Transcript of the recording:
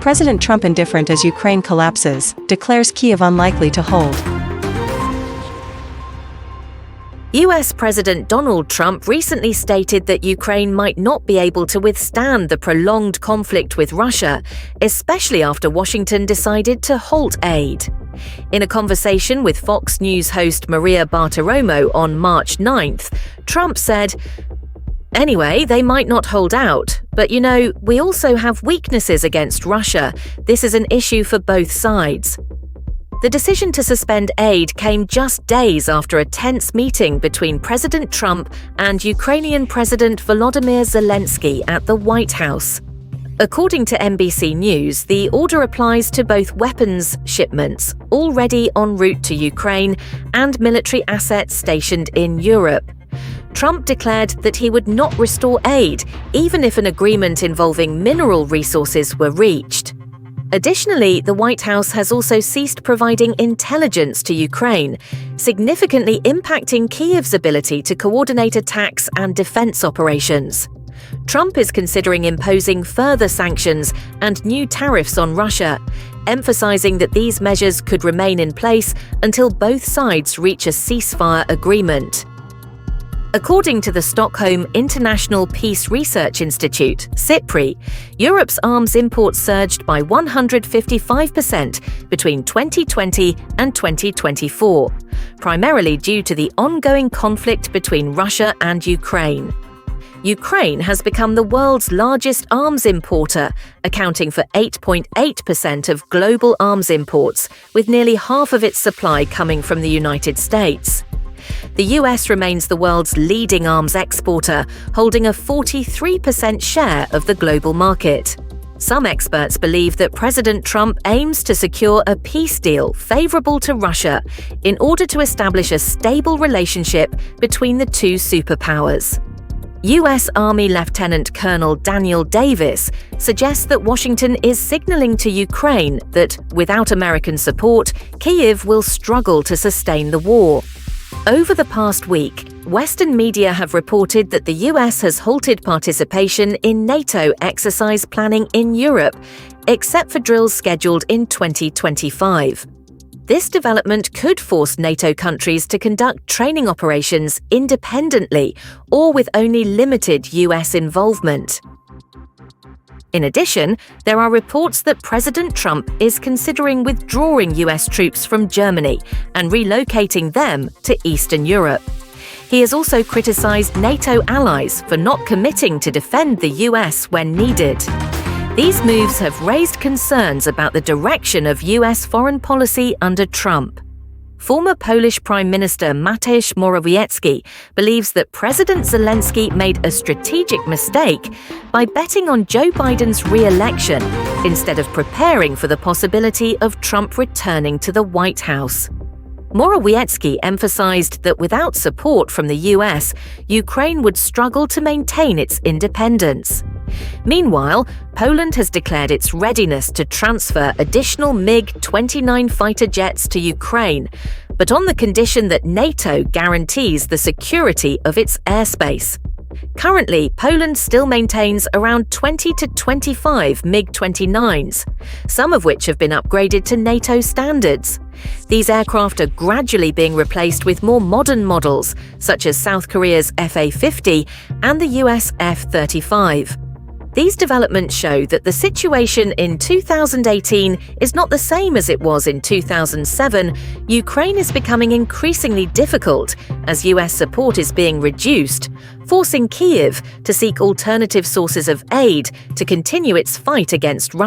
President Trump indifferent as Ukraine collapses, declares Kyiv unlikely to hold. US President Donald Trump recently stated that Ukraine might not be able to withstand the prolonged conflict with Russia, especially after Washington decided to halt aid. In a conversation with Fox News host Maria Bartiromo on March 9th, Trump said, "Anyway, they might not hold out, but we also have weaknesses against Russia. This is an issue for both sides." The decision to suspend aid came just days after a tense meeting between President Trump and Ukrainian President Volodymyr Zelensky at the White House. According to NBC News, the order applies to both weapons shipments already en route to Ukraine and military assets stationed in Europe. Trump declared that he would not restore aid, even if an agreement involving mineral resources were reached. Additionally, the White House has also ceased providing intelligence to Ukraine, significantly impacting Kyiv's ability to coordinate attacks and defense operations. Trump is considering imposing further sanctions and new tariffs on Russia, emphasizing that these measures could remain in place until both sides reach a ceasefire agreement. According to the Stockholm International Peace Research Institute, SIPRI, Europe's arms imports surged by 155% between 2020 and 2024, primarily due to the ongoing conflict between Russia and Ukraine. Ukraine has become the world's largest arms importer, accounting for 8.8% of global arms imports, with nearly half of its supply coming from the United States. The US remains the world's leading arms exporter, holding a 43% share of the global market. Some experts believe that President Trump aims to secure a peace deal favorable to Russia in order to establish a stable relationship between the two superpowers. US Army Lieutenant Colonel Daniel Davis suggests that Washington is signaling to Ukraine that, without American support, Kyiv will struggle to sustain the war. Over the past week, Western media have reported that the US has halted participation in NATO exercise planning in Europe, except for drills scheduled in 2025. This development could force NATO countries to conduct training operations independently or with only limited US involvement. In addition, there are reports that President Trump is considering withdrawing US troops from Germany and relocating them to Eastern Europe. He has also criticized NATO allies for not committing to defend the US when needed. These moves have raised concerns about the direction of US foreign policy under Trump. Former Polish Prime Minister Mateusz Morawiecki believes that President Zelensky made a strategic mistake by betting on Joe Biden's re-election instead of preparing for the possibility of Trump returning to the White House. Morawiecki emphasized that without support from the US, Ukraine would struggle to maintain its independence. Meanwhile, Poland has declared its readiness to transfer additional MiG-29 fighter jets to Ukraine, but on the condition that NATO guarantees the security of its airspace. Currently, Poland still maintains around 20 to 25 MiG-29s, some of which have been upgraded to NATO standards. These aircraft are gradually being replaced with more modern models, such as South Korea's FA-50 and the US F-35. These developments show that the situation in 2018 is not the same as it was in 2007. Ukraine is becoming increasingly difficult as US support is being reduced, forcing Kyiv to seek alternative sources of aid to continue its fight against Russia.